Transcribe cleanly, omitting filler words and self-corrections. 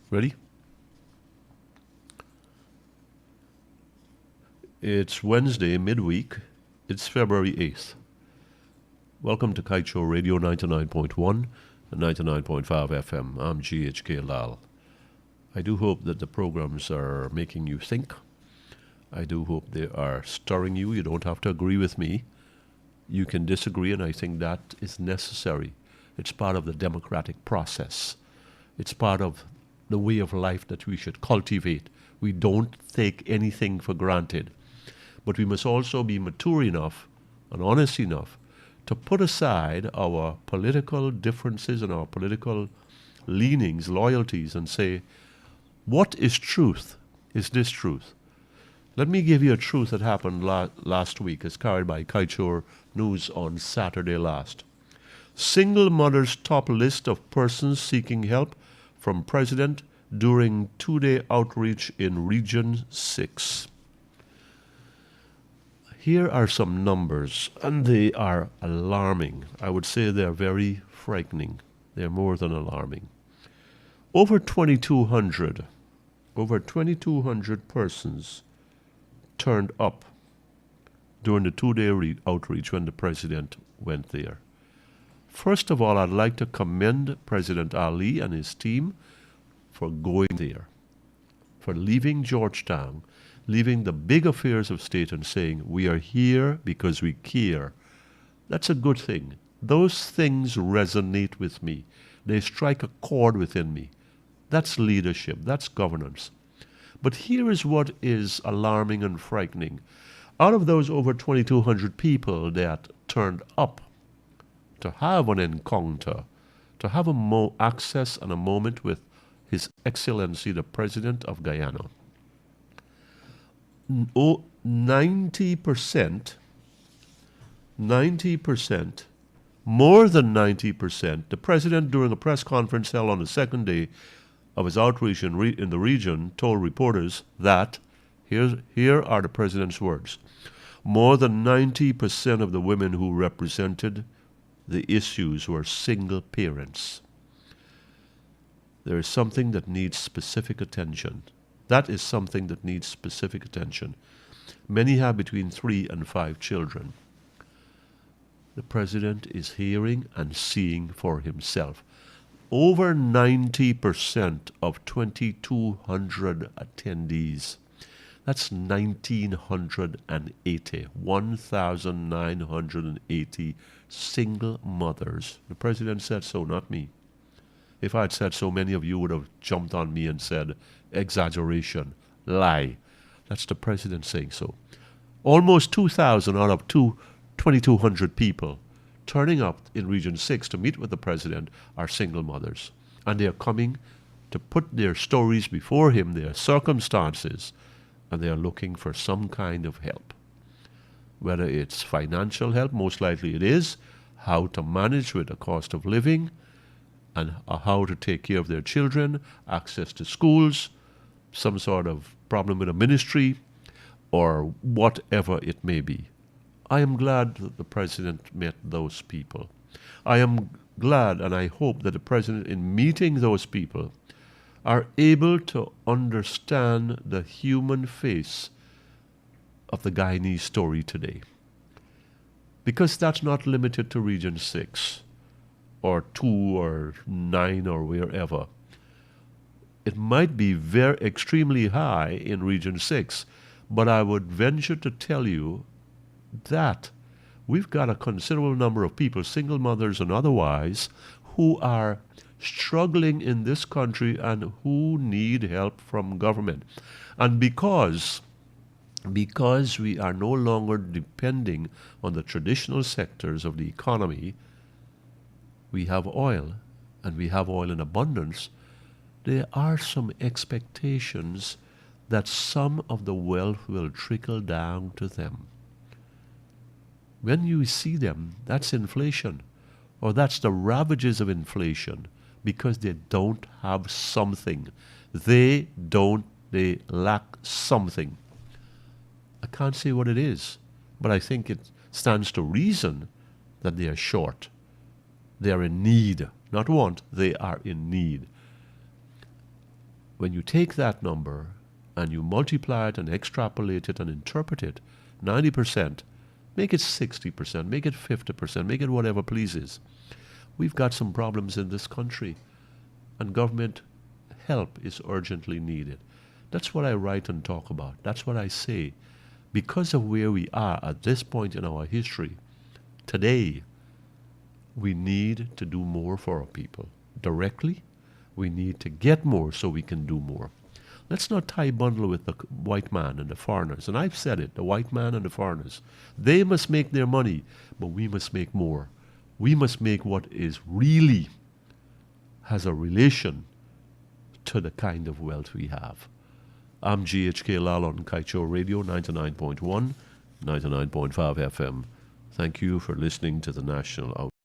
Ready? It's Wednesday, midweek. It's February 8th. Welcome to Kaieteur Radio 99.1 and 99.5 FM. I'm GHK Lall. I do hope that the programs are making you think. I do hope they are stirring you. You don't have to agree with me. You can disagree, and I think that is necessary. It's part of the democratic process. It's part of the way of life that we should cultivate. We don't take anything for granted. But we must also be mature enough and honest enough to put aside our political differences and our political leanings, loyalties, and say, what is truth? Is this truth? Let me give you a truth that happened last week, as carried by Kaieteur News on Saturday last. Single mothers top list of persons seeking help from President during two-day outreach in Region 6. Here are some numbers, and they are alarming. I would say they're very frightening. They're more than alarming. Over 2,200 persons turned up during the two-day outreach when the president went there. First of all, I'd like to commend President Ali and his team for going there, for leaving Georgetown, leaving the big affairs of state and saying, we are here because we care. That's a good thing. Those things resonate with me. They strike a chord within me. That's leadership. That's governance. But here is what is alarming and frightening. Out of those over 2,200 people that turned up to have an encounter, to have access and a moment with His Excellency, the President of Guyana, 90%, more than 90%, the President, during a press conference held on the second day of his outreach in the region, told reporters that, here are the President's words, more than 90% of the women who represented the issues were single parents. There is something that needs specific attention. That is something that needs specific attention. Many have between 3 and 5 children. The President is hearing and seeing for himself. Over 90% of 2,200 attendees. That's 1,980 single mothers. The President said so, not me. If I had said so, many of you would have jumped on me and said, exaggeration, lie. That's the President saying so. Almost 2,000 out of 2,200 people turning up in Region 6 to meet with the President are single mothers. And they are coming to put their stories before him, their circumstances, and they are looking for some kind of help. Whether it's financial help, most likely it is, how to manage with the cost of living, and how to take care of their children, access to schools, some sort of problem with a ministry, or whatever it may be. I am glad that the President met those people. I am glad and I hope that the President, in meeting those people, are able to understand the human face of the Guyanese story today. Because that's not limited to Region 6 or 2 or 9 or wherever. It might be very extremely high in Region 6, but I would venture to tell you that we've got a considerable number of people, single mothers and otherwise, who are struggling in this country and who need help from government. And because we are no longer depending on the traditional sectors of the economy, we have oil, and we have oil in abundance, there are some expectations that some of the wealth will trickle down to them. When you see them, that's inflation, or that's the ravages of inflation, because they don't have something. They lack something. I can't say what it is, but I think it stands to reason that they are short. They are in need, not want, they are in need. when you take that number and you multiply it and extrapolate it and interpret it, 90%, make it 60%, make it 50%, make it whatever pleases. We've got some problems in this country, and government help is urgently needed. That's what I write and talk about. That's what I say. Because of where we are at this point in our history, today, we need to do more for our people. Directly, we need to get more so we can do more. Let's not tie bundle with the white man and the foreigners. And I've said it, the white man and the foreigners. They must make their money, but we must make more. We must make what is really has a relation to the kind of wealth we have. I'm GHK Lall on Kaieteur Radio, 99.1, 99.5 FM. Thank you for listening to the National Outreach.